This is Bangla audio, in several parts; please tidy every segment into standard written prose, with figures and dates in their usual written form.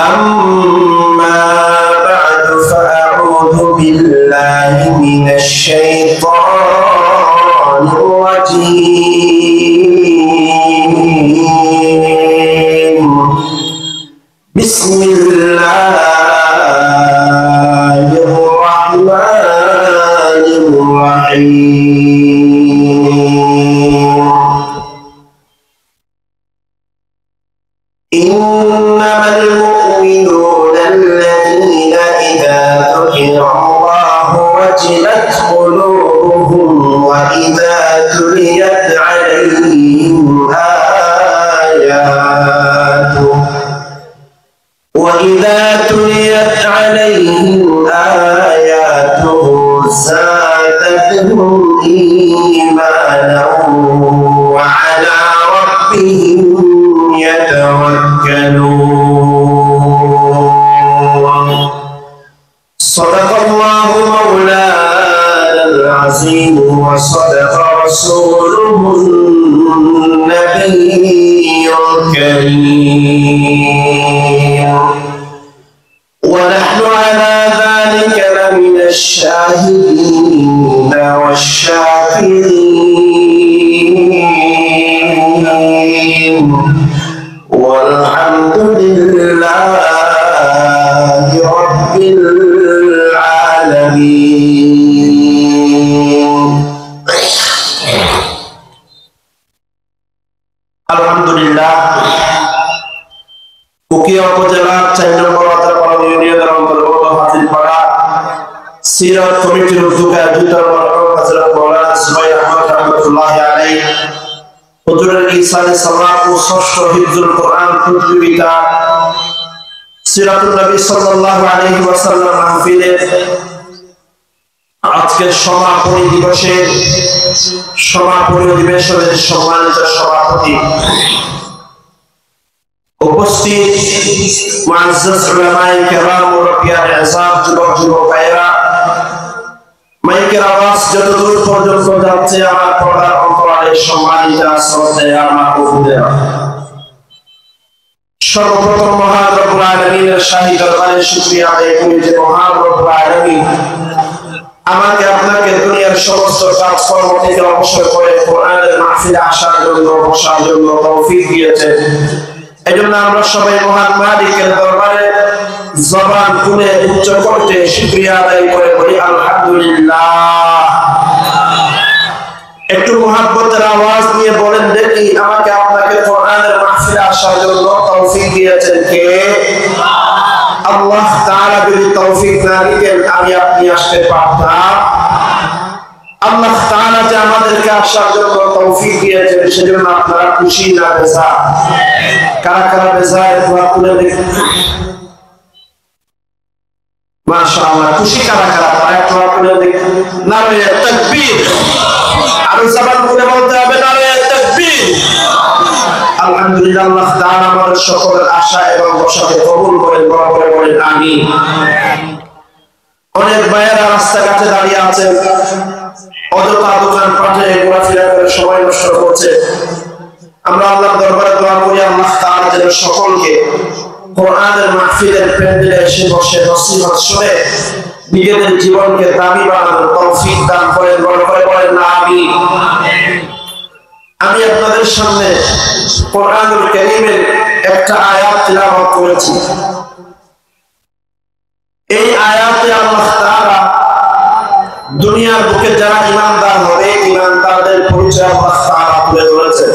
أما بعد فأعوذ بالله من الشيطان الرجيم بسم الله الرحمن الرحيم إنما المؤمنون الذين إذا ذكر الله وجلت قلوبهم وإذا تليت عليهم آياته زادتهم إيمانا وعلى ربهم يتوكلون صدق الله مولانا العظيم وصدق رسوله النبي الكريم ونحن على ذلك لمن الشاهدين والشاكرين والحمد لله رب العالمين الحمد لله উকিয়া উপজেলার 4 নম্বর আতারপাড়া ইউনিয়নের অন্তর্গত হাতিরপাড়া সিরাত কমিটির উদ্যোগে আয়োজিত হযরত মাওলানা সুবাই আহমদ রাহমাতুল্লাহি আলাইহি হুজুরের ইরশাদে সাওয়াব ও ষষ্ঠ হিফজুল কোরআন প্রতিযোগিতা সিরাতুন নবী সাল্লাল্লাহু আলাইহি ওয়াসাল্লাম মাহফিলের আজকের সমাপনী দিবসের সমাপনী অধিবেশনের সম্মানিত সভাপতি উপস্থিত মুআজ্জাজ উলামায়ে কেরাম মুরব্বিয়ান আযম যুবক যুবকায়েরা মাইকের আওয়াজ যতদূর পর্যন্ত যাচ্ছে আমার পর্দার অন্তরালে সম্মানিত শ্রদ্ধেয় মা ও বোনেরা সর্বপ্রথম মহান রব্বুল আলামিনের শাহী দরবারে শুকরিয়া আদায় করি যে মহান রব্বুল আলামিন আমাকে আপনাকে দুনিয়ার সমস্ত কাজকর্ম থেকে অবসর করে কোরআনের মাহফিলে আসার জন্য বসার জন্য তৌফিক দিয়েছেন। এজন্য আমরা সবাই মহান মালিকের দরবারে জবান খুলে উচ্চ কণ্ঠে শুকরিয়া আদায় করে বলি আলহামদুলিল্লাহ। একটু মুহাব্বতের আওয়াজ দিয়ে বলেন দেখি আমাকে আপনাকে কোরআনের মাহফিলে আসার জন্য তৌফিক দিয়েছেন কে? আল্লাহ তাআলা যদি তৌফিক না দিতেন আমি আপনি আসতে পারতাম? আল্লাহ তাআলা যে আমাদেরকে আসার জন্য তৌফিক দিয়েছেন সেজন্য আপনারা খুশি না বেজার? কারা কারা বেজার দোয়া করে দেখুন। মাশাআল্লাহ, খুশি কারা কারা তারা দোয়া করে দেখুন। নারে তাকবীর, আর জবান খুলে বলতে হবে নারে তাকবীর। আলহামদুলিল্লাহ, আল্লাহ তাআলা আমাদের সকলের আশা এবং বসাকে কবুল করেন, বরাবর বলেন আমিন। অনেক ভাইয়েরা রাস্তাঘাটে দাঁড়িয়ে আছেন, অযথা দোকান পাটে ঘোরাফেরা করে সময় নষ্ট করছে। আমরা আল্লাহর দরবারে দোয়া করি আল্লাহ তাআলা যেন সকলকে কোরআনের মাহফিলের প্যান্ডেলে এসে বসে নসিহত শুনে নিজেদের জীবনকে দামি বানানোর তৌফিক দান করেন, বরাবর বলেন আমিন। আমি আপনাদের সামনে কোরআনুল কারীমের একটা আয়াত তিলাওয়াত করেছি। এই আয়াতে আল্লাহ তাআলা দুনিয়ার বুকে যারা ঈমানদার হবে ঈমানদারদের পরিচয় আল্লাহ তাআলা তুলে ধরেছেন।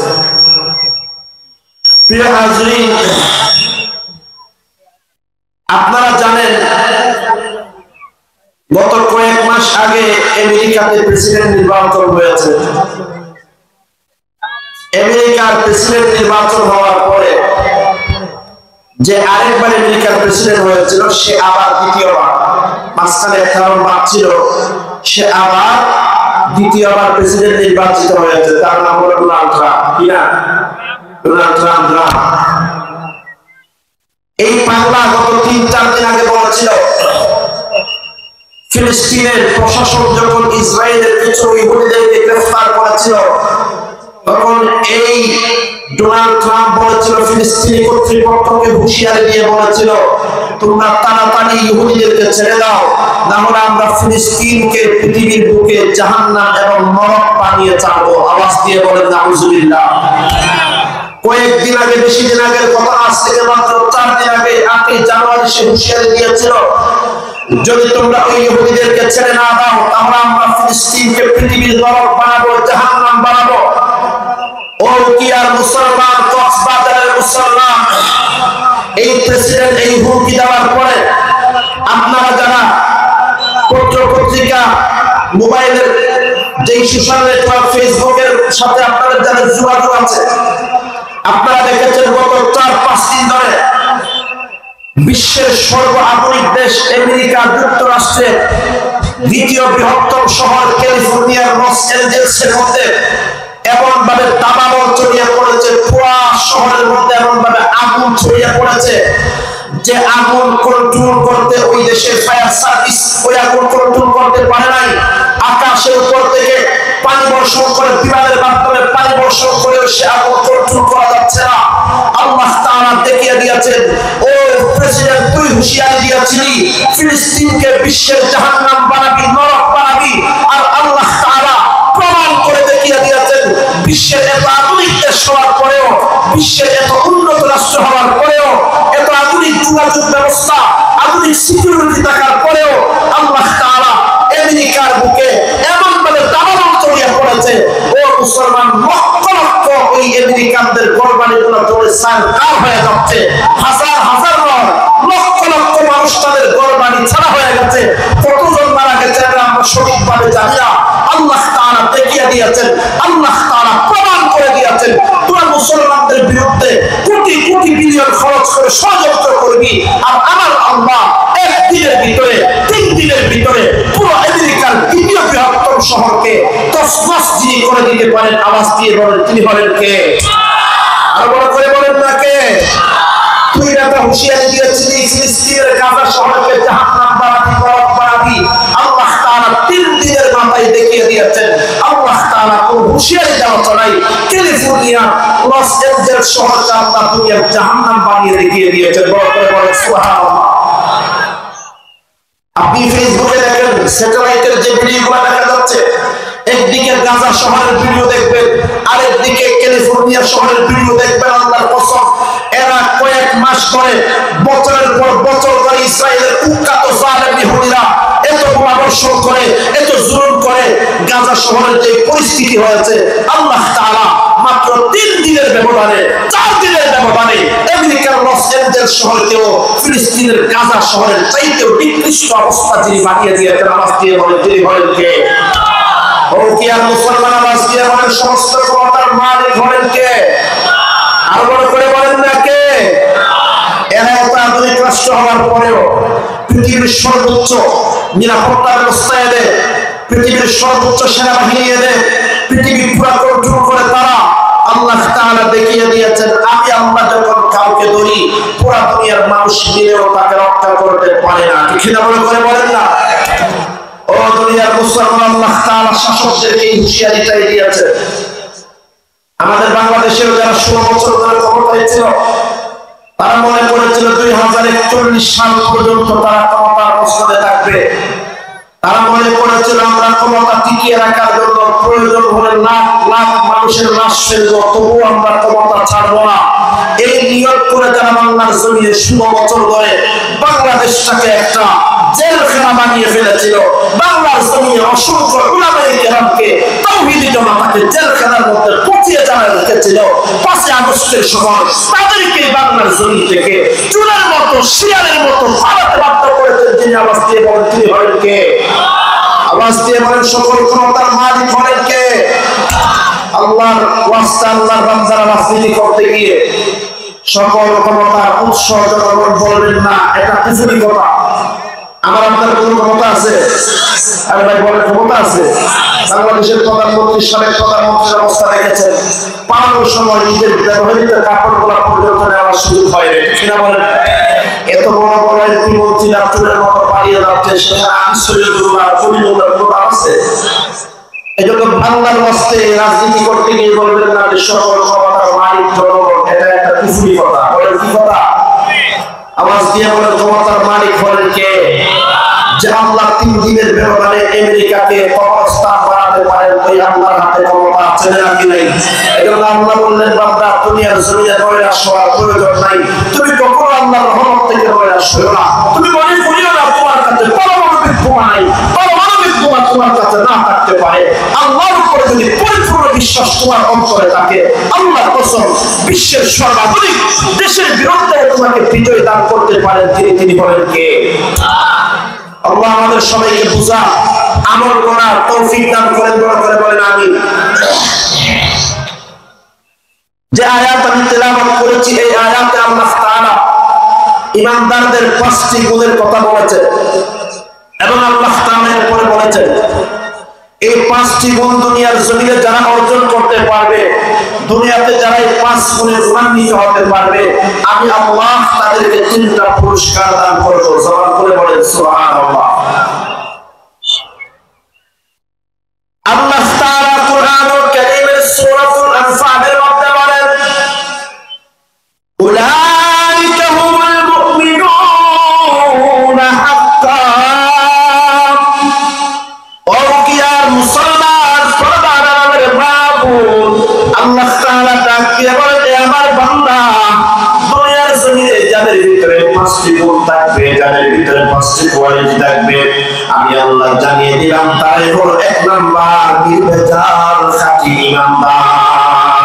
প্রিয় হাজরিন, আপনারা জানেন গত কয়েক মাস আগে আমেরিকাতে প্রেসিডেন্ট নির্বাচন হয়েছে। আমেরিকার প্রেসিডেন্ট নির্বাচন হওয়ার পরে যে আরেকবার আমেরিকার প্রেসিডেন্ট হয়েছিল সে আবার দ্বিতীয়বার, মাঝখানে একটা বাদ ছিল, সে আবার দ্বিতীয়বার প্রেসিডেন্ট নির্বাচিত হয়েছে। তার নাম হলো ডোনাল্ড ট্রাম্প। কি না? Donald Trump. এই পাগলা গত 3-4 দিন আগে বলেছিল ফিলিস্তিনের প্রশাসন যখন ইসরায়েলের কিছু ইহুদিদেরকে গ্রেফতার করেছিল তখন এই ডোনাল্ড ট্রাম্প বলেছিল, ফিলিস্তিনি কর্তৃপক্ষকে হুঁশিয়ারি দিয়ে বলেছিল, তোমরা তাড়াতাড়ি ইহুদিদেরকে ছেড়ে দাও, না হলে আমরা ফিলিস্তিনকে পৃথিবীর বুকে জাহান্নাম এবং নরক বানিয়ে ছাড়বো। আওয়াজ দিয়ে বলেন নাউজুবিল্লাহ। কয়েকদিন আগে, বেশি দিন আগের কথা, আজ থেকে মাত্র 4 দিন আগে 8 জানুয়ারি সে হুঁশিয়ারি দিয়েছিল, যদি তোমরা ওই ইহুদিদেরকে ছেড়ে না দাও তাহলে আমরা ফিলিস্তিনকে পৃথিবীর নরক বানাবো, জাহান্নাম বানাবো। ও কি আর মুসলমান, কক্সবাজারের মুসলমান, এই প্রেসিডেন্ট এই হুমকি দেওয়ার পরে আপনারা যারা পত্র পত্রিকা, মোবাইলের যেই সোশ্যাল নেটওয়ার্ক, ফেসবুকের সাথে আপনাদের যাদের যোগাযোগ আছে, আপনারা দেখেছেন গত 4-5 দিন ধরে বিশ্বের সর্বাধুনিক দেশ আমেরিকা যুক্তরাষ্ট্রের দ্বিতীয় বৃহত্তম শহর ক্যালিফোর্নিয়ার লস অ্যাঞ্জেলেসের মধ্যে এমন ভাবে দাবানল ছড়িয়ে পড়েছে, পুরো শহরের মধ্যে এমন ভাবে আগুন ছড়িয়ে পড়েছে যে আগুন কন্ট্রোল করতে ওই দেশের ফায়ার সার্ভিস ওই আগুন কন্ট্রোল করতে পারে নাই। আকাশের উপর থেকে পানি বর্ষণ করে, বিমানের মাধ্যমে পানি বর্ষণ করে সে আগুন কন্ট্রোল করা যাচ্ছে না। আল্লাহ তাআলা দেখিয়ে দিয়েছেন, ও প্রেসিডেন্ট, তুই হুঁশিয়ারি দিয়েছিলি ফিলিস্তিনকে বিশ্বের জাহান্নাম বানাবি, নরক বানাবি, আর আল্লাহ তাআলা প্রমাণ করে দেখিয়ে দিয়েছেন বিশ্বের এত আধুনিক দেশ হওয়ার পরেও, বিশ্বের এত উন্নত রাষ্ট্র হওয়ার পরেও, এত আধুনিক যোগাযোগ ব্যবস্থা, আধুনিক সিকিউরিটি থাকার পরেও আল্লাহ তাআলা আমেরিকার বুকে এমন ভাবে দাবানল ছড়িয়ে পড়েছে। ও মুসলমান, লক্ষ লক্ষ ওই আমেরিকানদের কোরবানিগুলো চলে সারকার হয়ে যাচ্ছে, হাজার হাজার নয়, লক্ষ লক্ষ মানুষ তাদের কোরবানি ছাড়া হয়ে গেছে। কতজন মারা গেছে আমরা সঠিকভাবে জানি না। আল্লাহ তাআলা দেখিয়ে দিয়েছেন, আল্লাহ তাআলা প্রমাণ করে দিয়েছেন, তোরা মুসলমানদের বিরুদ্ধে কোটি কোটি বিলিয়ন খরচ করে ষড়যন্ত্র করবি, আর আমার আল্লাহ 1 দিনের ভিতরে, 3 দিনের ভিতরে পুরো আমেরিকার দ্বিতীয় বৃহত্তম শহরকে তছনছ যিনি করে দিতে পারেন। আওয়াজ দিয়ে বলেন, তিনি হলেন কে? আর বড় করে বলেন না কে? তুই একটা হুঁশিয়ারি দিয়েছিলি ফিলিস্তিনের গাজা শহরকে জাহান্নাম বানাবি, নরক বানাবি। আল্লাহ তাআলা 3 দিনের মাথায় দেখিয়ে দিয়েছেন। আল্লাহ তাআলা কোন হুঁশিয়ারি দেওয়া নাই, ক্যালিফোর্নিয়া লস অ্যাঞ্জেলেস শহরকে আল্লাহ দুনিয়ার জাহান্নাম বানিয়ে দেখিয়ে দিয়েছেন। বড় করে বলেন সুবহানাল্লাহ। আপনি ফেসবুকে দেখেন, স্যাটেলাইটের যে ভিডিওগুলো দেখা যাচ্ছে, একদিকে গাজা শহরের ভিডিও দেখবেন, আরেকদিকে ক্যালিফোর্নিয়া শহরের ভিডিও দেখবেন। আল্লাহর কসম, এরা কয়েক মাস ধরে, বছরের পর বছর ধরে ইসরায়েলের কুখ্যাত জালেম ইহুদিরা এত বর্ষণ করে, এত জুলুম করে, গাজা শহরের যে পরিস্থিতি হয়েছে, আল্লাহ তাআলা মাত্র 3 দিনের ব্যবধানে, 4 দিনের ব্যবধানে আমেরিকার লস অ্যাঞ্জেলেস শহরকেও ফিলিস্তিনের গাজা শহরের চাইতেও নিকৃষ্ট অবস্থা যিনি বানিয়ে দিয়েছেন। আওয়াজ দিয়ে বলেন, তিনি হলেন কে? ও কি আর মুসলমান, আওয়াজ দিয়ে বলেন, সমস্ত ক্ষমতার মালিক হলেন কে? আর বড় করে বলেন না কে? এরা এত আধুনিক রাষ্ট্র হওয়ার পরেও পৃথিবীর সর্বোচ্চ নিরাপত্তা ব্যবস্থা এনে, পৃথিবীর সর্বোচ্চ সেনাবাহিনী এনে পৃথিবী পুরো কন্ট্রোল করে তারা। আল্লাহ তাআলা দেখিয়ে দিয়েছেন, আমি আল্লাহ যখন কাউকে ধরি, পুরো দুনিয়ার মানুষ মিলেও তাকে রক্ষা করতে পারে না। ঠিক না? বলে বলেন না? ও দুনিয়ার মুসলমান, আল্লাহ তাআলা শাসকদেরকে এই হুঁশিয়ারিটাই দিয়েছেন। আমাদের বাংলাদেশের যারা 16 বছর ধরে ক্ষমতায় ছিল, তারা মনে করেছিল 2041 সাল পর্যন্ত তারা ক্ষমতার মসনদে থাকবে। তারা মনে করেছিল আমরা ক্ষমতা টিকিয়ে রাখার জন্য প্রয়োজন হলে লাখ লাখ মানুষের লাশ ফেলবো, তবুও আমরা ক্ষমতা ছাড়বো না। এই নিয়ত করে তারা বাংলার জমিনে 16 বছর ধরে বাংলাদেশটাকে একটা জেলখানা বানিয়ে ফেলেছিল। বাংলার জমিনে অসংখ্য উলামায়ে কেরামকে, তাওহীদি জমাতাকে জেলখানার মধ্যে পচিয়ে জ্বালিয়ে রেখেছিল। 5 আগস্টের সময় তাদেরকে বাংলার জমি থেকে চুলের মতো, শিয়ালের মতো ফালাতে বাধ্য করেছেন। যিনি আওয়াজ দিয়ে বলেন, তিনি হলেন কে? আওয়াজ দিয়ে বলেন, সকল ক্ষমতার মালিক হলেন কে? আল্লাহর ওয়াস্তে, আল্লাহর বান্দারা রাজনীতি করতে গিয়ে সকল ক্ষমতার উৎস জনগণ বলবেন না, এটা কুফরি কথা। আমার আপনার কোন ক্ষমতা আছে? আরে ভাই বলেন, ক্ষমতা আছে? বাংলাদেশের প্রধানমন্ত্রী, সাবেক প্রধানমন্ত্রীর অবস্থা দেখেছেন, পালানোর সময় নিজের ব্যবহৃত কাপড়গুলা পর্যন্ত নেওয়ার সুযোগ হয়নি। কিনা বলেন? এত বড় বড় একটি মন্ত্রী রাষ্ট্রের মতো পালিয়ে যাচ্ছে, সেখানে আশ্চর্য আছে? এজন্য বাংলার মস্তে রাজনীতি করতে গিয়ে বলবেন না যে সকল ক্ষমতার মালিক জনগণ, এটা একটা কুফরি কথা। বলেন কি কথা? আওয়াজ দিয়ে বলেন ক্ষমতার মালিক হলেন কে? যে আল্লাহ 3 দিনের ব্যবধানে আমেরিকাকে কবরস্থান বানাতে পারেন, ওই আল্লাহর হাতে ক্ষমতা আছে নাকি নাই? এজন্য আল্লাহ বললেন বান্দা দুনিয়ার জমিনে নৈরাশ হওয়ার প্রয়োজন নাই, তুমি কখনো আল্লাহর রহমত থেকে নৈরাশ হও না। তুমি মনে করিও না তোমার কাছে পারমাণবিক বোমা নাই, পারমাণবিক বোমা তোমার কাছে না থাকতে পারে। আল্লাহর উপরে যদি পরিপূর্ণ বিশ্বাস তোমার অন্তরে থাকে, আল্লাহর কসম বিশ্বের সর্বাধিক দেশের বিরুদ্ধে তোমাকে বিজয় দান করতে পারেন। তিনি বলেন কে? আল্লাহ আমাদের সবাইকে বুঝা আমল করার তৌফিক দান করেন। বড় করে বলেন আমিন। যে আয়াত আমি তেলাওয়াত করেছি, এই আয়াতে আল্লাহ তাআলা ঈমানদারদের 5টি গুণের কথা বলেছেন এবং আল্লাহ তাআলা এরপরে বলেছেন এই 5টি গুণ দুনিয়ার জমিনে যারা অর্জন করতে পারবে, দুনিয়াতে যারা এই 5 গুণে গুণান্বিত হতে পারবে, আমি আল্লাহ তাদেরকে 3টা পুরস্কার দান করব। জবান করে বলেন সুবহানাল্লাহ। আল্লাহ তাআলা কুরআনুল কারীমের সূরাতুল আনফালের মধ্যে বলেন উলাইকা হুমুল মুমিনুনা হাক্কান। ও কি আর মুসলমান পরদার মাবুদ, আল্লাহ তাআলা তাকে বলে আমার বান্দা দুনিয়ার জমিনে যাদের ভিতরে 5টি গুণ থাকবে, যাদের ভিতরে 5টি কোয়ালিটি থাকবে, আমি আল্লাহ জানিয়ে দিলাম তারাই হলো 1 নাম্বার নির্ভেজাল খাঁটি ঈমানদার।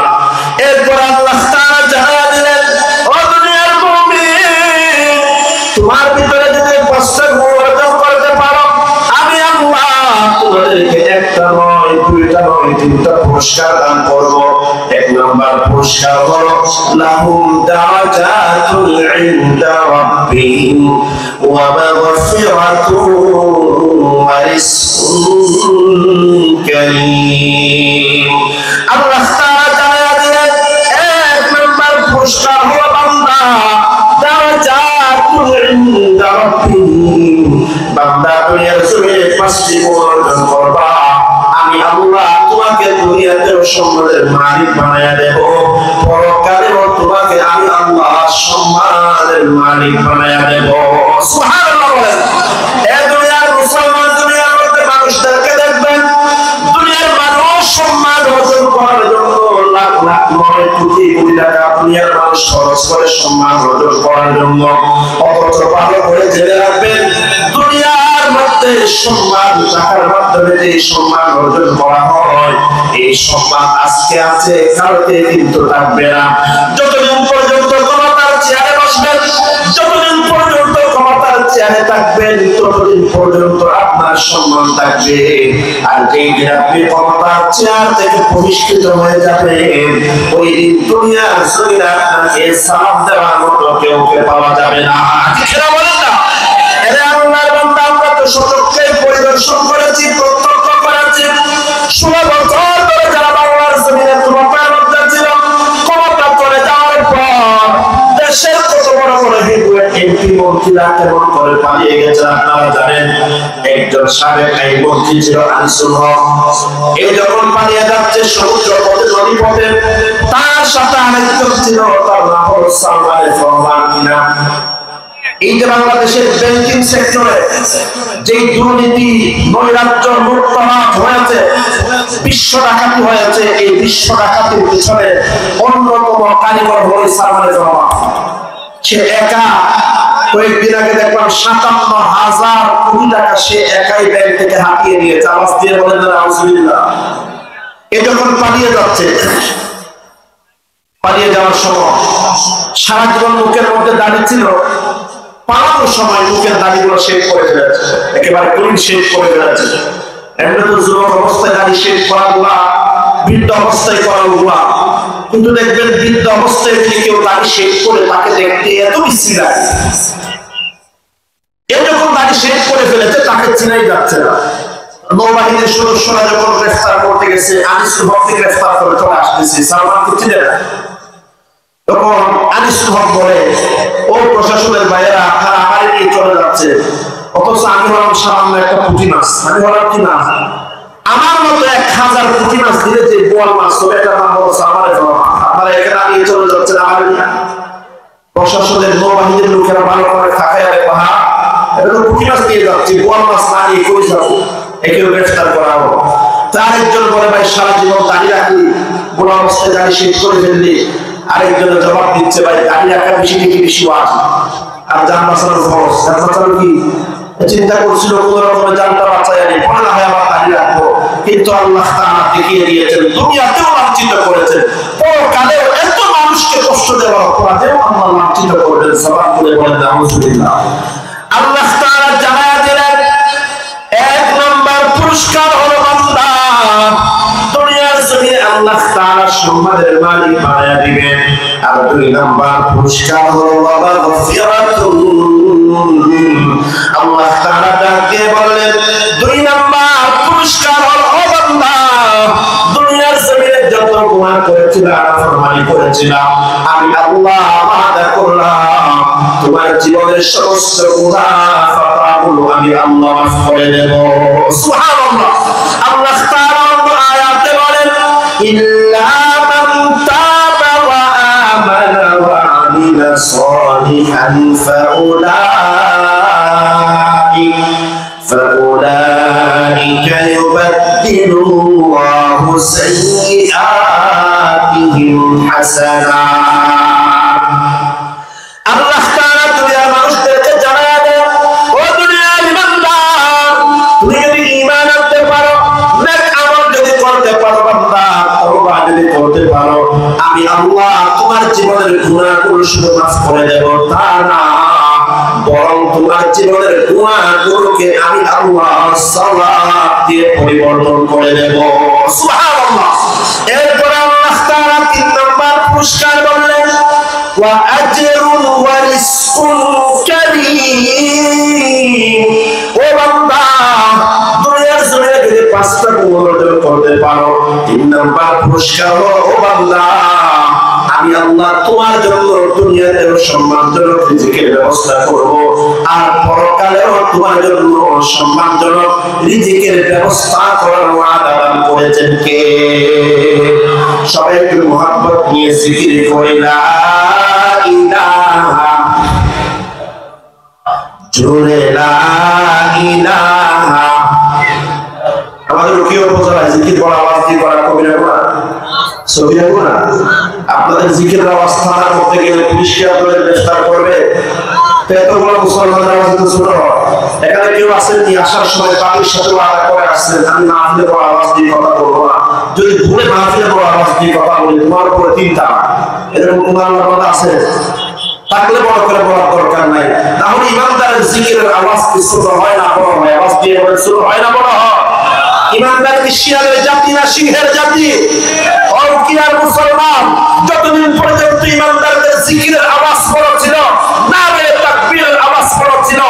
এরপর আল্লাহ তাআলা জানিয়ে দিলেন ও দুনিয়ার মুমিন, তোমার ভিতরে যদি 5টা গুণ অর্জন করতে পারো, আমি আল্লাহ তোমাদেরকে 1টা নয় 2টা নয় 3টা পুরস্কার দান করব। 1 নাম্বার পুরস্কার হলো লাহুম দারাজাতুল ইনদা রাব্বিহিম ওয়া মাগফিরাতুন ওয়া রিজকুন কারীম। আল্লাহ তাআলা জানিয়ে দিলেন 1 নাম্বার পুরস্কার হলো বান্দা দারাজাতুল ইনদা রাব্বিহিম, বান্দা দুনিয়ার জমিনে 5টি গুণ অর্জন করবা, আমি আল্লাহ তোমাকে দুনিয়াতেও সম্মানের মালিক বানায়া দেব, পরকালেও তোমাকে আমি আল্লাহ সম্মানের মালিক বানায়া দেব। সুবহানাল্লাহ বলেন। এই দুনিয়ার মুসলমান, দুনিয়ার মধ্যে মানুষদেরকে দেখবেন, দুনিয়ার মানুষ সম্মান অর্জন করার জন্য লাখ লাখ নয় কোটি কোটি টাকা দুনিয়ার মানুষ খরচ করে সম্মান অর্জন করার জন্য। অথচ ভালো করে জেনে রাখবেন দুনিয়ার মধ্যে সম্মান টাকার মাধ্যমে যে সম্মান অর্জন করা হয়, এই সম্মান আজকে আছে কালকে কিন্তু থাকবে না। যতদিন পর্যন্ত ক্ষমতার চেয়ারে বসবেন, যতদিন পর্যন্ত ক্ষমতার চেয়ারে থাকবেন, ততদিন পর্যন্ত আপনার সম্মান থাকবে। আর যেদিন আপনি ক্ষমতার চেয়ার থেকে বহিষ্কৃত হয়ে যাবেন, ওই দিন দুনিয়ার জমিনে আপনাকে সালাম দেওয়ার মতো কেউ পাওয়া যাবে না। ঠিক না বলেন না? এরা আল্লাহর বান্দা, আমরা তো সচক্ষে পরিদর্শন করেছি, প্রত্যক্ষ করেছি। 16 বছর ধরে যারা বাংলার জমিনে ক্ষমতার মধ্যে ছিল, ক্ষমতা চলে যাওয়ার পর দেশের কত বড় বড় এমপি মন্ত্রীরা কেমন করে পালিয়ে গেছে আপনারা জানেন। একজন সাবেক এই মন্ত্রী ছিল আনিসুল হক, এই যখন পালিয়ে যাচ্ছে সমুদ্র পথে নদী পথে, তার সাথে আরেকজন ছিল, তার নাম হল সালমান ফরমান কিনা। এই যে বাংলাদেশের ব্যাংকিং সেক্টরে যে দুর্নীতি নৈরাজ্য লুটপাট হয়েছে, বিশ্ব ডাকাতি হয়েছে, এই বিশ্ব ডাকাতির পিছনে অন্যতম কারিগর হল সালমান ফরমান। সে একা কয়েকদিন আগে দেখলাম 57,000 কোটি টাকা সে একাই ব্যাংক থেকে হাতিয়ে নিয়েছে। আওয়াজ দিয়ে বলেন না আলহামদুলিল্লাহ। এ যখন পালিয়ে যাচ্ছে, পালিয়ে যাওয়ার সময় সারা জীবন মুখের মধ্যে দাঁড়িয়ে ছিল, পালানোর সময় মুখের দাড়িগুলো শেভ করে ফেলেছে, একেবারে ক্লিন শেভ করে ফেলেছে। এমনি তো যুবক অবস্থায় দাড়ি শেভ করাগুলা, বৃদ্ধ অবস্থায় করাগুলা, কিন্তু দেখবেন বৃদ্ধ অবস্থায় যদি কেউ দাড়ি শেভ করে, তাকে দেখতে এত বিশ্রী লাগে। এ যখন দাড়ি শেভ করে ফেলেছে, তাকে চিনাই যাচ্ছে না। নৌবাহিনীর সদস্যরা যখন গ্রেফতার করতে গেছে, আনিসুল হককে গ্রেফতার করে চলে আসতেছে, সালমানকে চিনে না। তখন আনিসুল হক বলে, ও প্রশাসনের বাইরেরা আপনারা আমারে নিয়ে চলে যাচ্ছে, অথচ আমি হলাম সামান্য একটা পুঁটি মাছ, আমি হলাম কি না, আমার মতো এক বোয়াল মাছ তবে একটা নাম বলছে আমার আপনারা এখানে নিয়ে চলে যাচ্ছেন আমার প্রশাসনের নৌবাহিনীর লোকেরা ভালো করে থাকায় আরে পাহা এটা তো পুঁটি মাছ নিয়ে যাচ্ছে বোয়াল মাছ না নিয়ে কই যাবো একেও গ্রেফতার করা হলো তার একজন বলে ভাই সারা জীবন দাঁড়িয়ে রাখলি বুড়ো অবস্থায় দাঁড়িয়ে শেষ করে ফেললি আরেকজনের জবাব দিচ্ছে ভাই দাঁড়িয়ে রাখার বেশি থেকে বেশি ওয়াজ আর জান বাঁচানোর খরচ জান বাঁচানো কি চিন্তা করছিল কোন রকমের জানটা বাঁচাই আনি পরে না হয় আবার দাঁড়িয়ে রাখবো কিন্তু আল্লাহ তাআলা দেখিয়ে দিয়েছেন দুনিয়াতেও লাঞ্ছিত করেছেন পরকালেও এত মানুষকে কষ্ট দেওয়ার অপরাধেও আল্লাহ লাঞ্ছিত করবেন সবাই বলে বলেন আলহামদুলিল্লাহ আল্লাহ তাআলা জানায়া দিলেন এক নাম্বার পুরস্কার হলো বান্দা দুনিয়ার জমিনে আল্লাহ তাআলা সম্মানের মালিক বানায়া দিবেন আর দুই নাম্বার পুরস্কার হলো বাবা গফিরাতুন আল্লাহ তাআলা ডাকে বলেন দুই নাম্বার পুরস্কার হলো বান্দা দুনিয়ার জমিনে যত গুনাহ করেছিলাম নাফরমানি করেছিলাম আমি আল্লাহ ওয়াদা করলাম তোমার জীবনের সমস্ত গুনাহ ফাতাগুলো আমি আল্লাহ মাফ করে দেব সুবহানাল্লাহ আল্লাহ তাআলা আয়াতে বলেন ইল্লা মান তাবা ওয়া আমানা ওয়া আমিলা সালিহান ফাউলাইকা ইউবাদদিলুল্লাহু সাইয়্যাতিহিম হাসানাত আল্লাহ তাআলা দুনিয়ার মানুষদেরকে জানায়া দেন ও দুনিয়ার ইমানদার তুমি যদি ঈমান আনতে পারো নেক আমল যদি করতে পারো বান্দা তওবা যদি করতে পারো আমি আল্লাহ তোমার জীবনের গুনাহগুলো শুধু মাফ করে দেব তা না বরং তোমার জীবনের গুনাহগুলোকে আমি আল্লাহ সাওয়াব দিয়ে পরিবর্তন করে দেব সুবহানাল্লাহ এরপর আল্লাহ তাআলা তিন নাম্বার পুরস্কার বললেন ওয়া আজরুন ওয়া রিজকুন কারীম ও বান্দা দুনিয়ার জমিনে যদি পাঁচটা গুণ অর্জন করতে পারো তিন নাম্বার পুরস্কার ও বান্দা আমি আল্লাহ তোমার জন্য দুনিয়াতেও সম্মানজনক রিজিকের ব্যবস্থা করব আর পরকালেও তোমার জন্য সম্মানজনক রিজিকের ব্যবস্থা করার ওয়াদা করেছেন কে সবাই একটু মুহাব্বত নিয়ে জিকির করে লা ইলাহা জোরে লা ইলাহা আমাদের রুকিয়া উপজেলায় জিকির করা আওয়াজ দিয়ে করা কবিরা করা সবিরা করা আপনাদের জিকিরের আওয়াজ থানার মধ্যে গেলে পুলিশকে আপনাদের গ্রেফতার করবে এতগুলো মুসলমানরা কিন্তু ছোট এখানে কেউ আসেন কি আসার সময় বাড়ির সাথে আলাদা করে আসছেন আমি মাহফিলে বড় আওয়াজ দিয়ে কথা বলবো না যদি ভুলে মাহফিলে বড় আওয়াজ দিয়ে কথা বলি তোমার উপরে চিন্তা এরকম তোমার কথা আছে থাকলে বড় করে বলার দরকার নাই তাহলে ইমানদারের জিকিরের আওয়াজ কি ছোট হয় না বড় হয় আওয়াজ দিয়ে বলে ছোট হয় না বড় হয় ইমানদার কি শিয়ালের জাতি না সিংহের জাতি ও কি আর মুসলমান যতদিন পর্যন্ত ইমানদারদের জিকিরের আওয়াজ বড় ছিল নারে তাকবীরের আওয়াজ বড় ছিল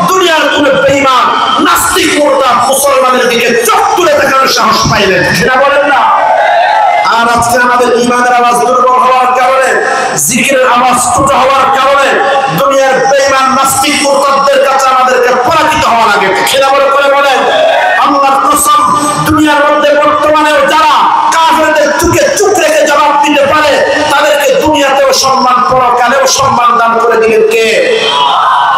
দুনিয়ার কোন বেঈমান নাস্তিক মুরতাদ মুসলমানের দিকে চোখ তুলে তাকানোর সাহস পাইলেন সেটা বলেন না আর আজকে আমাদের ঈমানের আওয়াজ দুর্বল হওয়ার কারণে জিকিরের আওয়াজ ছোট হওয়ার কারণে দুনিয়ার বেঈমান নাস্তিক মুরতাদদের কাছে আমাদেরকে পরাজিত হওয়া লাগে সেটা বলে বলেন আল্লাহর কসম দুনিয়ার মধ্যে বর্তমানেও যারা কাফেরদের চুকে চুপ রেখে জবাব দিতে পারে তাদেরকে দুনিয়াতেও সম্মান পরকালেও সম্মান দান করে দিবেন কে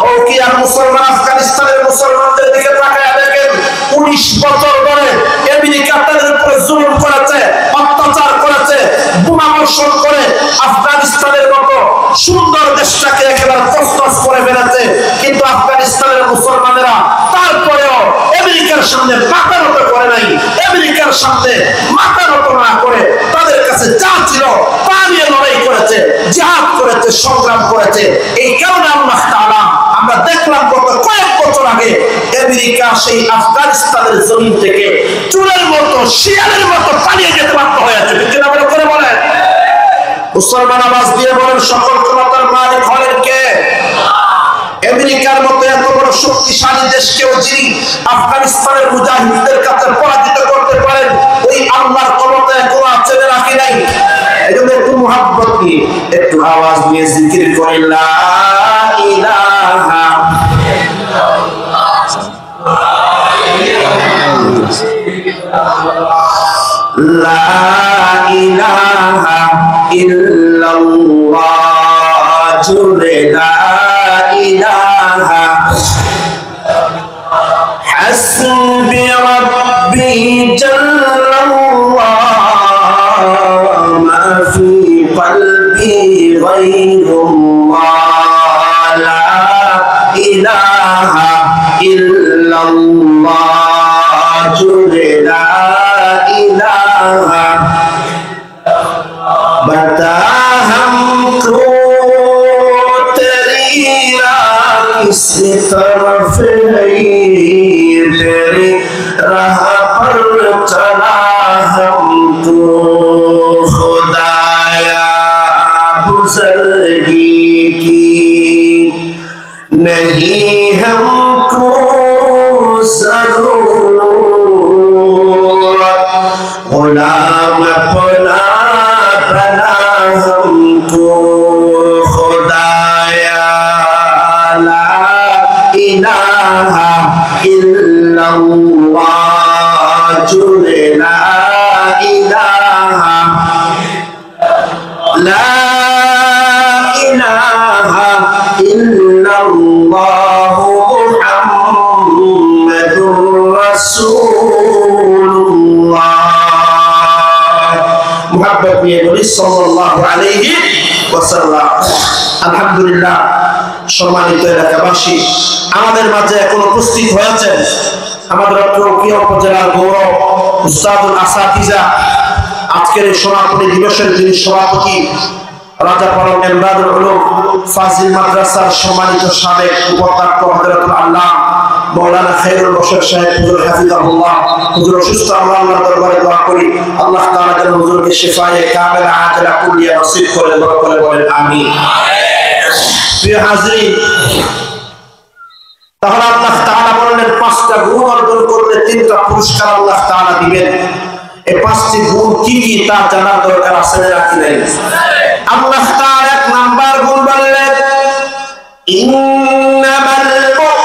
ও কি আর মুসলমান আফগানিস্তানের মুসলমানদের দিকে তাকায় দেখেন 19 বছর ধরে আমেরিকা তাদের উপরে জুলুম করেছে অত্যাচার করেছে বোমা বর্ষণ করে আফগানিস্তানের মতো সুন্দর দেশটাকে একেবারে তছনছ করে ফেলেছে কিন্তু আফগানিস্তানের মুসলমানেরা তারপরেও আমেরিকার সামনে মাথা নত করে নাই আমেরিকার সামনে মাথা নত না করে তাদের কাছে যা ছিল তা নিয়ে লড়াই করেছে জিহাদ করেছে সংগ্রাম করেছে এই কারণে আল্লাহ তাআলা আমরা দেখলাম গত কয়েক বছর আগে আমেরিকা সেই আফগানিস্তানের জমিন থেকে চুলের মতো শিয়ালের মতো পালিয়ে যেতে বাধ্য হয়েছে কিনা বলে করে বলেন মুসলমান আওয়াজ দিয়ে বলেন সকল ক্ষমতার মালিক হলেন কে আমেরিকার মতো এত বড় শক্তিশালী দেশকেও যিনি আফগানিস্তানের মুজাহিদদের কাছে পরাজিত করতে পারেন ওই আল্লাহর ক্ষমতায় কোনো আছে নাকি নাই এজন্য একটু মুহাব্বত নিয়ে একটু আওয়াজ দিয়ে জিকির করে লা ইলাহা লা ইলাহা ইল্লাল্লাহ জুড়ে লা ইলাহা হাসবি রাব্বি জাল্লাল্লাহ মা ফি কলবি গায়রুল্লাহ লা ইলাহা ইল্লাল্লাহ জুড়ে লা इलाहा बता हमको तेरी राह किस तरफ है तेरी राह पर चला हमको खुदाया बुज़ुर्गी की नहीं हमको गुलाम अपना बना हमको खुदाया ला इलाहा इल्लल्लाह जुड़े ला इलाहा इल्लल्लाह मुहम्मदुर रसूलुल्लाह मुहब्बत में बोली सल्लल्लाहु अलैहि ওয়াসাল্লাম। আলহামদুলিল্লাহ, সম্মানিত এলাকাবাসী, আমাদের মাঝে এখন উপস্থিত হয়েছেন আমাদের রৌকিয়া উপজেলার গৌরব উস্তাদুল আসাতিজা, আজকের এই সমাপনী দিবসের যিনি সভাপতি, রাজাপাড়া এমদাদুল উলুম ফাজিল মাদ্রাসার সম্মানিত সাবেক উপাধ্যক্ষ হযরতুল আল্লাহ মাওলানা খায়রুল বশর সাহেব হুজুর হাফিজাহুল্লাহ। হুজুর অসুস্থ, আমরা আল্লাহর দরবারে দোয়া করি আল্লাহ তাআলা যেন হুজুরকে শিফায়ে কামিলা আজিলা কুল্লিয়া নসিব করে, দোয়া করে বলেন আমিন। প্রিয় হাজরিন, তাহলে আল্লাহ তাআলা বললেন 5টা গুণ অর্জন করলে 3টা পুরস্কার আল্লাহ তাআলা দিবেন। এই 5টি গুণ কি কি তা জানার দরকার আছে নাকি নাই? আল্লাহ তাআলা 1 নাম্বার গুণ বললেন ইন্নামাল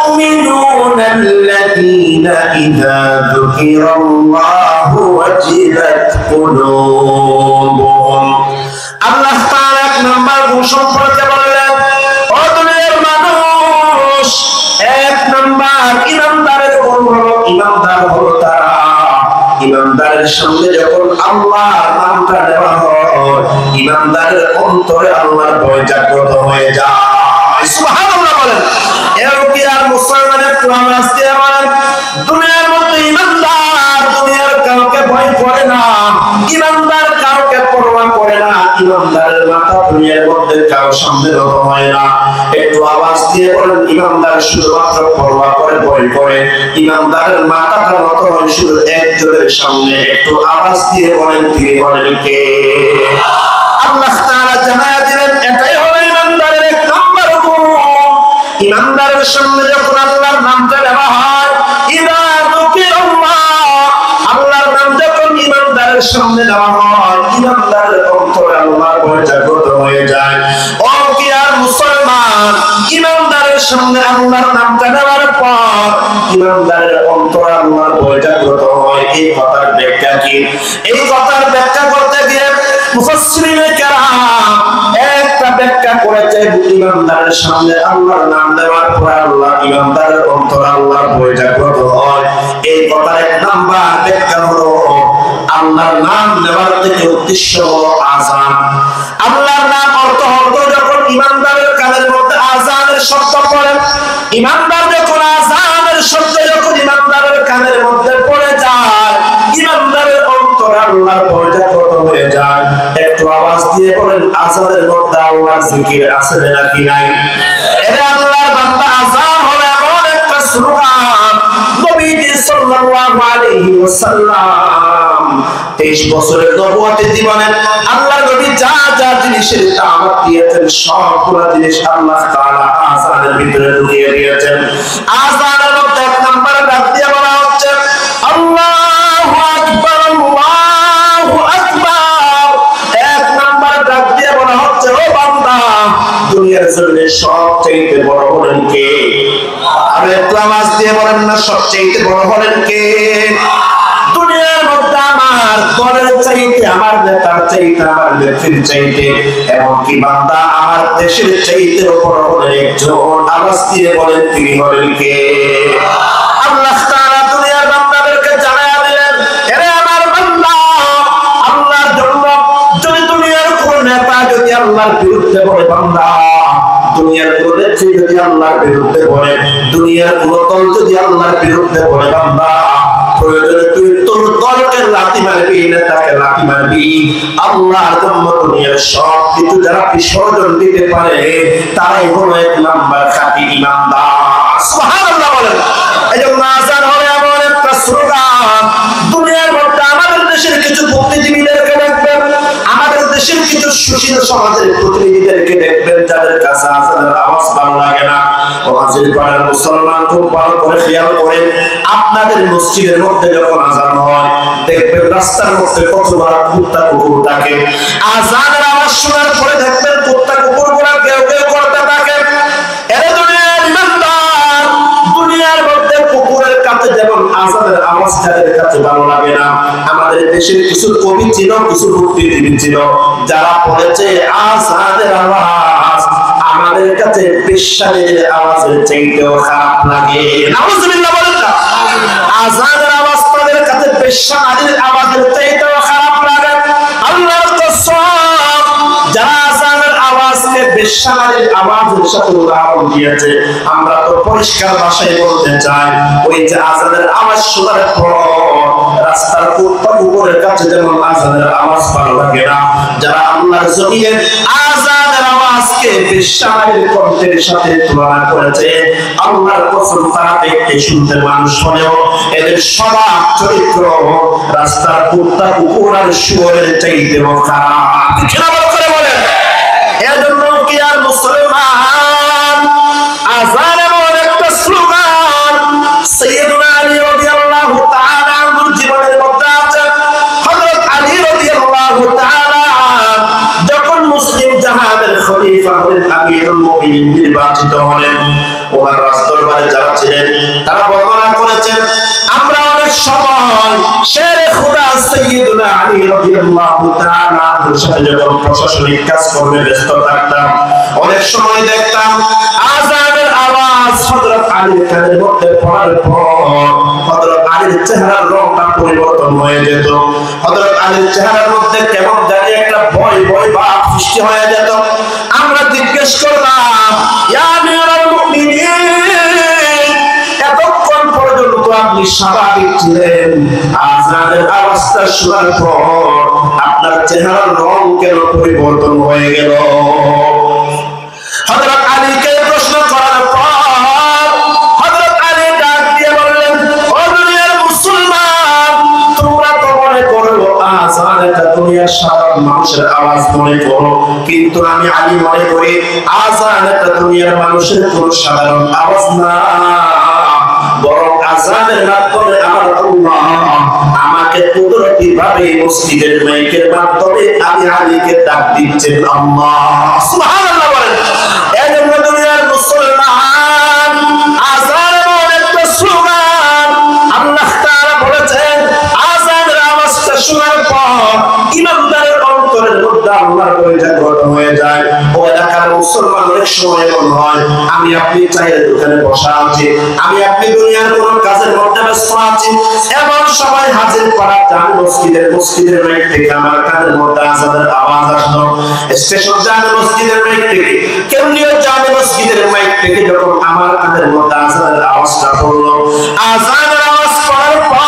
মুমিনুনা আল্লাযীনা ইযা যুকিরাল্লাহু ওয়াজিলাত কুলুবুহুম। আল্লাহ তাআলা 1 নাম্বার গুণ সম্পর্কে বললেন, ও দুনিয়ার মানুষ, 1 নাম্বার ইমানদারের গুণ হলো, ইমানদার হলো তারা ইমানদারের সামনে যখন আল্লাহর নামটা নেওয়া হয়, ইমানদারের অন্তরে আল্লাহর ভয় জাগ্রত হয়ে যায়। সুবহানাল্লাহ বলেন। এর কি আর মুসলমানের কোরআন আসতে বলেন, দুনিয়ার মধ্যে ইমানদার দুনিয়ার কাউকে ভয় করে না, ইমানদার কাউকে পরোয়া করে না, ইমানদারের মাথা দুনিয়ার মধ্যে কারো সামনে নত হয় না। একটু আওয়াজ দিয়ে বলেন, ইমানদার শুধুমাত্র পরোয়া করে, ভয় করে, ইমানদারের মাথাটা নত হয় শুধু একজনের সামনে। একটু আওয়াজ দিয়ে বলেন, তিনি বলেন কে? আল্লাহ তাআলা জানায়া দিলেন, এটাই হলো ইমানদারের 1 নম্বর গুণ। ইমানদারের সামনে যখন আল্লাহর নামটা নেওয়া হয়, ইযা যুকিরাল্লাহ, আল্লাহর নাম যখন ইমানদারের সামনে নেওয়া হয়, ইমানদারের অন্তরে আল্লাহর ভয় জাগ্রত হয়ে যায়। ও কি আর মুসলমান, ইমানদারের সামনে আল্লাহর নামটা নেওয়ার পর ইমানদারের অন্তরে আল্লাহর ভয় জাগ্রত হয়। এই কথার ব্যাখ্যা কি? এই কথার ব্যাখ্যা করতে গিয়ে মুফাসসিরিনে কেরাম একটা ব্যাখ্যা করেছেন, ইমানদারের সামনে আল্লাহর নাম নেওয়ার পর আল্লাহ ইমানদারের অন্তরে আল্লাহর ভয় জাগ্রত হয়। এই কথার 1 নাম্বার ব্যাখ্যা হলো, আল্লাহর নাম নেওয়ার থেকে উদ্দেশ্য হলো আযান। আল্লাহর নাম অর্থ যখন ইমানদারের কানের মধ্যে আযানের শব্দ পড়ে, ইমানদার যখন আযানের শব্দ যখন ইমানদারের কানের মধ্যে পড়ে যায়, ইমানদারের অন্তরে আল্লাহর ভয় জাগ্রত হয়ে যায়। একটু আওয়াজ দিয়ে বলেন, আযানের মধ্যে আল্লাহর জিকির আছে নাকি নাই? এটা আল্লাহর বান্দা, আযান হলো এমন একটা স্লোগান, নবীজি সাল্লাল্লাহু আলাইহি ওয়াসাল্লাম 23 বছরের নবুয়তের জীবনে আল্লাহর নবী যা যা জিনিসের দাওয়াত দিয়েছেন, সবগুলো জিনিস আল্লাহ তাআলা আযানের ভিতরে ঢুকিয়ে দিয়েছেন। আযানের মধ্যে 1 নম্বরে ডাক দিয়ে বলা হচ্ছে আল্লাহু আকবার, আল্লাহু আকবার। 1 নম্বরে ডাক দিয়ে বলা হচ্ছে, ও বান্দা, দুনিয়ার জমিনে সবচেয়ে বড় হলেন কে? আর একটু আওয়াজ দিয়ে বলেন না, সবচেয়ে বড় হলেন কে? দুনিয়ার মধ্যে আমার দলের চাইতে, আমার নেতার চাইতে, আমার নেত্রীর চাইতে, এমনকি বান্দা আমার দেশের চাইতে উপর হলেন একজন। আওয়াজ দিয়ে বলেন তিনি হলেন কে? আল্লাহ তাআলা দুনিয়ার বান্দাদেরকে জানায়া দিলেন, এরে আমার বান্দা, আল্লাহর জন্য যদি দুনিয়ার কোন নেতা যদি আল্লাহর বিরুদ্ধে বলে, বান্দা দুনিয়ার কোন নেত্রী যদি আল্লাহর বিরুদ্ধে বলে, দুনিয়ার কোন দল যদি আল্লাহর বিরুদ্ধে বলে, বান্দা প্রয়োজনে তুই তোর দলকে লাথি মারবি, নেতাকে লাথি মারবি। আল্লাহর জন্য দুনিয়ার সব কিছু যারা বিসর্জন দিতে পারে তারাই হলো এক নাম্বার খাঁটি ইমানদার। সুবহানাল্লাহ বলেন। এজন্য আযান হলে এমন একটা স্লোগান, দুনিয়ার মধ্যে আমাদের দেশের কিছু বুদ্ধিজীবীদেরকে দেখবেন, আমাদের দেশের কিছু সুশীল সমাজের প্রতিনিধিদেরকে দেখবেন, যাদের কাছে আযানের আওয়াজ ভালো লাগে না। ওয়াজির পাড়ার মুসলমান খুব ভালো করে খেয়াল করেন, আপনাদের মসজিদের মধ্যে যখন আযান হয় দেখবেন রাস্তার মধ্যে কতবার কুত্তা কুকুর থাকে। আযানের আওয়াজ শোনার পরে দেখবেন কুত্তা কুকুরগুলো কেউ কেউ করতে থাকে। এর দুনিয়ার ইমানদার, দুনিয়ার মধ্যে কুকুরের কাছে যেমন আযানের আওয়াজ তাদের কাছে ভালো লাগে না, আমাদের দেশের কিছু কবি ছিল, কিছু বুদ্ধিজীবী ছিল, যারা বলেছে আযানের আওয়াজ আমাদের কাছে পেশাবের আওয়াজের চাইতেও খারাপ লাগে। নাউজুবিল্লাহ বলেন না? আযানের আওয়াজ তাদের কাছে পেশাবের আওয়াজের চাইতেও খারাপ লাগে। আল্লাহর কসম, যারা আযানের আওয়াজকে পেশাবের আওয়াজের সাথে উদাহরণ দিয়েছে, আমরা তো পরিষ্কার ভাষায় বলতে চাই, ওই যে আযানের আওয়াজ শোনার পর রাস্তার কুত্তা কুকুরের কাছে যেমন আযানের আওয়াজ ভালো লাগে না, যারা আল্লাহর জমিনে আযানের আওয়াজকে পেশাবের কণ্ঠের সাথে তুলনা করেছে, আল্লাহর কসম তারা দেখতে শুনতে মানুষ হলেও এদের স্বভাব চরিত্র রাস্তার কুত্তা কুকুর আর শুয়োরের চাইতেও খারাপ। খেয়াল করে বলেন। এজন্য কি আর মুসলমান, আযান এমন একটা স্লোগান, সাইয়্যিদুনা আলী রাদিয়াল্লাহু তাআলা আনহুর জীবনের মধ্যে আছে। হযরত আলী রাদিয়াল্লাহু তাআলা যখন মুসলিম জাহানের খলিফা হলেন, আমিরুল মুমিনিন নির্বাচিত হলেন, ওনার রাজদরবারে যারা ছিলেন তারা বর্ণনা করেছেন, আমরা অনেক সময় শেরে খুদা সাইয়্যিদুনা আলী রাদিয়াল্লাহু তাআলা আনহুর সাথে যখন প্রশাসনিক কাজকর্মে ব্যস্ত থাকতাম, অনেক সময় দেখতাম আযানের আওয়াজ হযরত আলীর কানের মধ্যে পড়ার পর হযরত আলীর চেহারার রংটা পরিবর্তন হয়ে যেত। হযরত আলীর চেহারার মধ্যে কেমন জানি একটা ভয় ভয় ভাব সৃষ্টি হয়ে যেত। আমরা জিজ্ঞেস করলাম, ইয়া আমিরুল মুমিনিন, এতক্ষণ পর্যন্ত আপনি স্বাভাবিক ছিলেন, আযানের আওয়াজটা শোনার পর আপনার চেহারার রং কেন পরিবর্তন হয়ে গেল? হযরত আলীকে প্রশ্ন করার পর হযরত আলী ডাক দিয়ে বললেন, ও দুনিয়ার মুসলমান, তোমরা তো মনে করো আযান এটা দুনিয়ার সাধারণ মানুষের আওয়াজ মনে করো, কিন্তু আমি আলী মনে করি আযান এটা দুনিয়ার মানুষের কোনো সাধারণ আওয়াজ না, বরং আযানের মাধ্যমে আমার আল্লাহ আমাকে কুদরতি ভাবে মসজিদের মাইকের মাধ্যমে আমি আলীকে ডাক দিচ্ছেন। আল্লাহ সুবহানাল্লাহ বলেন। এজন্য দুনিয়ার মুসলমান, আযান এমন একটা স্লোগান, আল্লাহ তাআলা বলেছেন আযানের আওয়াজটা শোনার পর ইমানদারের অন্তরের মধ্যে আল্লাহর ভয় জাগ্রত হয়ে যায়। ও এলাকার মুসলমান অনেক সময় এমন হয়, আমি আপনি চায়ের দোকানে বসা আছি, আমি আপনি দুনিয়ার কোন কাজের মধ্যে ব্যস্ত আছি, এমন সময় হাজির পাড়া জামে মসজিদের মাইক থেকে আমার কানের মধ্যে আযানের আওয়াজ আসলো। স্টেশন জামে মসজিদের মাইক থেকে, কেন্দ্রীয় জামে মসজিদের মাইক থেকে যখন আমার কানের মধ্যে আযানের আওয়াজটা পড়লো, আযানের আওয়াজ পড়ার পর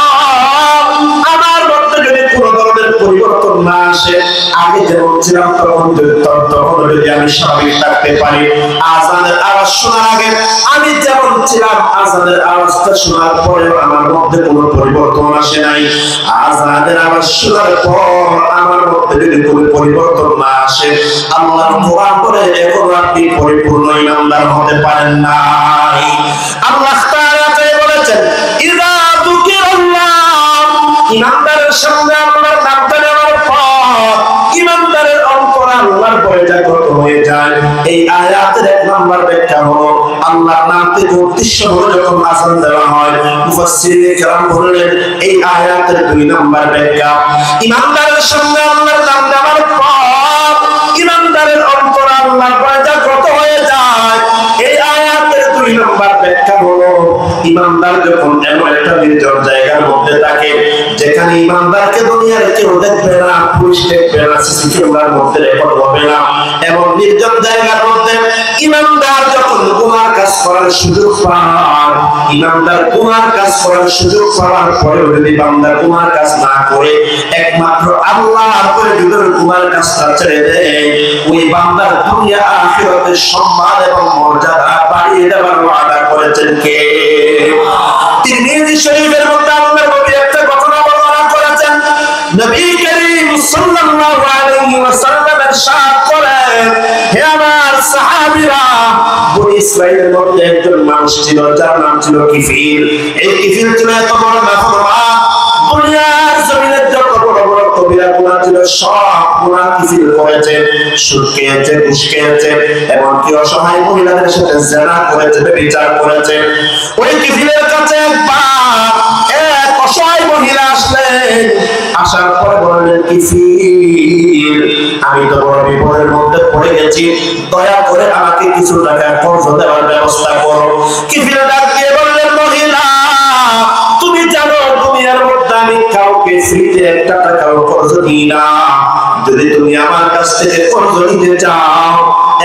আমার মধ্যে যদি কোনো ধরনের পরিবর্তন না আসে, আগে যেমন ছিলাম তখন যদি আমি স্বাভাবিক থাকতে পারি, আযানের আওয়াজ শোনার আগে আমি যেমন ছিলাম, আযানের আওয়াজটা শোনার পরে আমার মধ্যে কোনো পরিবর্তন আসে নাই, আযানের আওয়াজ শোনার পর আমার মধ্যে যদি কোনো পরিবর্তন না আসে, আল্লাহর কোরআন বলে এখন আপনি পরিপূর্ণ ইমানদার হতে পারেন না। আল্লাহ তাআলা বলেছেন, ইযা যুকিরাল্লাহ, ইমানদারের সামনে আল্লাহর নামটা নেওয়ার পর ইমানদারের অন্তরে আল্লাহর ভয় জাগ্রত হয়ে যায়। এই আয়াতের এক নাম্বার ব্যাখ্যা হলো, আল্লাহর নাম থেকে উদ্দেশ্য হলো যখন আযান দেওয়া হয়, মুফাসসিরিনে কেরাম বললেন এই আয়াতের 2 নাম্বার ব্যাখ্যা, ইমানদারের সঙ্গে আল্লাহর নাম নেওয়ার পর ইমানদারের অন্তর আল্লাহর ভয় জাগ্রত হয়ে যায়। এই আয়াতের 2 নাম্বার ব্যাখ্যা হলো ইমানদার যখন এমন একটা নির্জন জায়গার মধ্যে থাকে যেখানে ইমানদারকে দুনিয়ার কেউ দেখবে না, পুলিশ দেখবে না, সিসি ক্যামেরার মধ্যে রেকর্ড হবে না, এমন নির্জন জায়গার মধ্যে ইমানদার যখন গুনার কাজ করার সুযোগ পায়, ইমানদার গুনার কাজ করার সুযোগ পাওয়ার পরে যদি বান্দা গুনার কাজ না করে একমাত্র আল্লাহর উপরে যদি গুনার কাজটা ছেড়ে দেয়, ওই বান্দার দুনিয়া আখিরাতের সম্মান এবং মর্যাদা বাড়িয়ে দেওয়ার ওয়াদা করেছেন কে? তিরমিজি শরীফের মধ্যে আল্লাহর নবী একটা ঘটনা বর্ণনা করেছেন। নবী করিম সাল্লাল্লাহু আলাইহি ওয়াসাল্লাম ইরশাদ করেন, হে আমার সাহাবীরা, বনি ইসরাঈলের মধ্যে একজন মানুষ ছিল যার নাম ছিল কিফিল। এই কিফিল ছিল এত বড় নাফরমান, দুনিয়ার জমিনে যত বড় বড় কবিরা গুনাহ ছিল সব গুনাহ কিফিল করেছে। সুদ খেয়েছে, ঘুষ খেয়েছে, এমনকি অসহায় মহিলাদের সাথে জিনা করেছে, ব্যভিচার করেছে। ওই কিফিলের কাছে এক অসহায় মহিলা আসলেন, আসার পরে বললেন, কিফিল, আমি তো বড় বিপদের মধ্যে পড়ে গেছি, দয়া করে আমাকে কিছু টাকা কর্জ দেওয়ার ব্যবস্থা করো। কিফিল ডাক দিয়ে বললেন, মহিলা, তুমি জানো দুনিয়ার মধ্যে আমি কাউকে ফ্রিতে 1 টাকাও কর্জ দিই না। যদি তুমি আমার কাছ থেকে কর্জ নিতে চাও,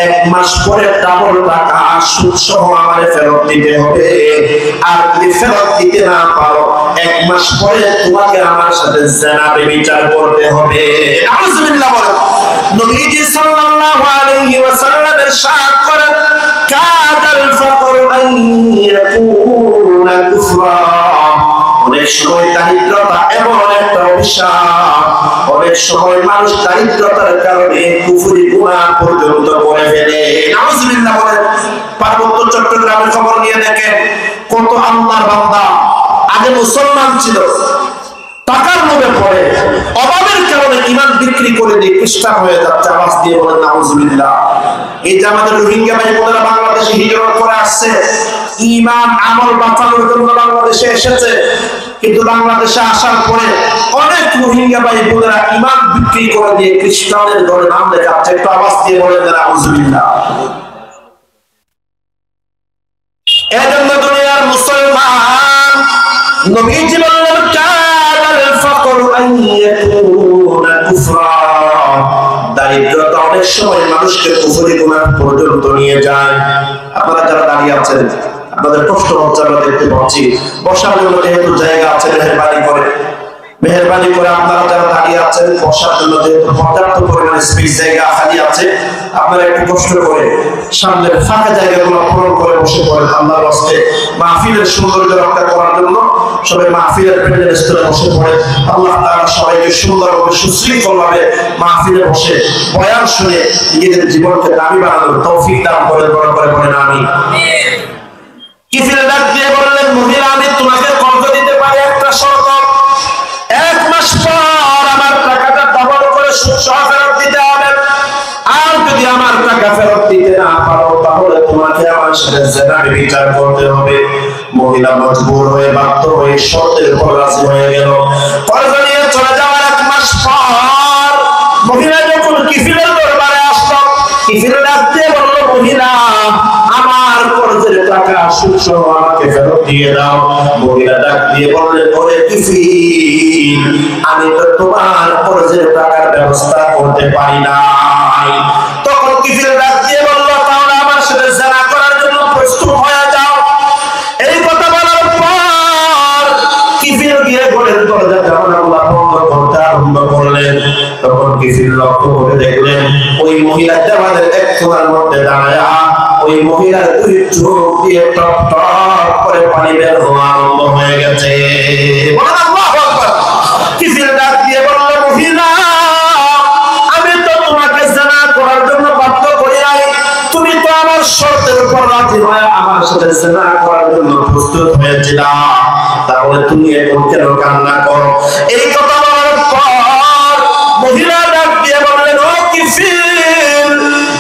1 মাস পরে ডাবল টাকা সুদ সহ আমারে ফেরত দিতে হবে। আর যদি ফেরত দিতে না পারো, 1 মাস পরে তোমাকে আমার সাথে জিনা ব্যভিচার করতে হবে। আউযুবিল্লাহ বলেন। নবীজি সাল্লাল্লাহু আলাইহি ওয়াসাল্লাম ইরশাদ করেন, কাদাল ফাকরু আন ইয়াকুনা কুফরা। অনেক সময় দারিদ্রতা এমন একটা অভিশাপ, অনেক সময় মানুষ দারিদ্রতার কারণে কুফরি গুনাহ পর্যন্ত করে ফেলে। নাউজুবিল্লাহ বলেন। পার্বত্য চট্টগ্রামের খবর নিয়ে দেখেন, কত আল্লাহর বান্দা আগে মুসলমান ছিল, টাকার লোভে পড়ে অভাবের কারণে ঈমান বিক্রি করে দিয়ে খ্রিস্টান হয়ে যাচ্ছে। আওয়াজ দিয়ে বলেন নাউজুবিল্লাহ। এই যে আমাদের রোহিঙ্গা ভাই বোনেরা বাংলাদেশে হিজরত করে আসছে, ঈমান আমল বাঁচানোর জন্য বাংলাদেশে এসেছে, কিন্তু বাংলাদেশে আসার পরে অনেক রোহিঙ্গা ভাই বোনেরা ঈমান বিক্রি করে দিয়ে খ্রিস্টানের ঘরে নাম লেখাচ্ছে। একটু আওয়াজ দিয়ে বলেন নাউজুবিল্লাহ। এজন্য দুনিয়ার মুসলমান, নবীজি বললেন, কাদাল ফাকরু আন ইয়াকুনা কুফরা। দারিদ্রতা অনেক সময় মানুষকে কুফরি গুনাহ পর্যন্ত নিয়ে যায়। আপনারা যারা দাঁড়িয়ে আছেন, আপনাদের কষ্ট হচ্ছে, আমরা দেখতে পাচ্ছি। বসার জন্য যেহেতু জায়গা আছে, মেহেরবানি করে আপনারা যারা দাঁড়িয়ে আছেন, বসার জন্য যেহেতু পর্যাপ্ত পরিমাণে স্পেস জায়গা খালি আছে, আপনারা একটু কষ্ট করে সামনের ফাঁকা জায়গাগুলো পূরণ করে বসে পড়েন। আল্লাহর রাস্তে মাহফিলের সৌন্দর্য রক্ষা করার জন্য সবাই মাহফিলের প্যান্ডেল স্তরে বসে পড়ে। আল্লাহ তাআলা সবাইকে সুন্দরভাবে সুশৃঙ্খলভাবে মাহফিলে বসে বয়ান শুনে নিজেদের জীবনকে দামি বানানোর তৌফিক দান করেন। বড় করে বলেন আমিন। কিফিল ডাক দিয়ে বললেন, মহিলা, আমি তোমাকে কর্জ দিতে পারি, একটা শর্ত, 1 মাস পর আমার টাকাটা ডাবল করে সুদ সহ ফেরত দিতে হবে। আর যদি আমার টাকা ফেরত দিতে না পারো, তাহলে তোমাকে আমার সাথে জিনা ব্যভিচার করতে হবে। মহিলা মজবুর হয়ে, বাধ্য হয়ে শর্তের উপর রাজি হয়ে গেল। কর্জ নিয়ে চলে যাওয়ার 1 মাস পর মহিলা যখন কিফিলের দরবারে আসলো, কিফিল ডাক দিয়ে বলল, মহিলা, আমার কর্জের টাকা সুদ সহ আমাকে ফেরত দিয়ে দাও। মহিলা ডাক দিয়ে বললেন, ওরে কিফিল, আমি তো তোমার কর্জের টাকার ব্যবস্থা করতে পারি না। তখন কিফিল ডাক দিয়ে বলল, তাহলে আমার সাথে জিনা করার জন্য প্রস্তুত হয়ে যাও। এই কথা বলার পর কিফিল গিয়ে ঘরের দরজা জানালা বন্ধ করতে আরম্ভ করলেন। তখন কিফিল লক্ষ্য করে দেখলেন, ওই মহিলাটা আমাদের এক কোণার মধ্যে দাঁড়ায়, ওই মহিলার 2 চোখ দিয়ে টপ টপ করে পানি বের হওয়া আরম্ভ হয়ে গেছে। বলেন আল্লাহু আকবার। কিফিল ডাক দিয়ে বলল, মহিলা, আমি তো তোমাকে জিনা করার জন্য বাধ্য করি নাই, তুমি তো আমার শর্তের উপর রাজি হয়ে আমার সাথে জিনা করার জন্য প্রস্তুত হয়েছিল, তাহলে তুমি এখন কেন কান্না করো? এই কথা বলার পর মহিলা ডাক দিয়ে বললেন, ও কিফিল,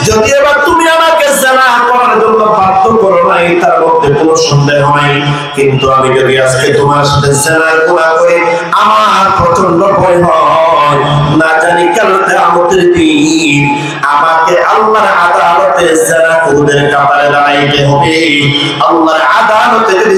যদি এবার তুমি আমাকে জিনা করার জন্য বাধ্য করো নাই, তার মধ্যে কোনো সন্দেহ নাই, কিন্তু আমি যদি আজকে তোমার সাথে জিনার গুনাহ করি আমার প্রচন্ড ভয় হয়, না জানি কাল কিয়ামতের দিন আমাকে আল্লাহর আদালতে জিনাকুরদের কাতারে দাঁড়াইতে হবে। আল্লাহর আদালতে যদি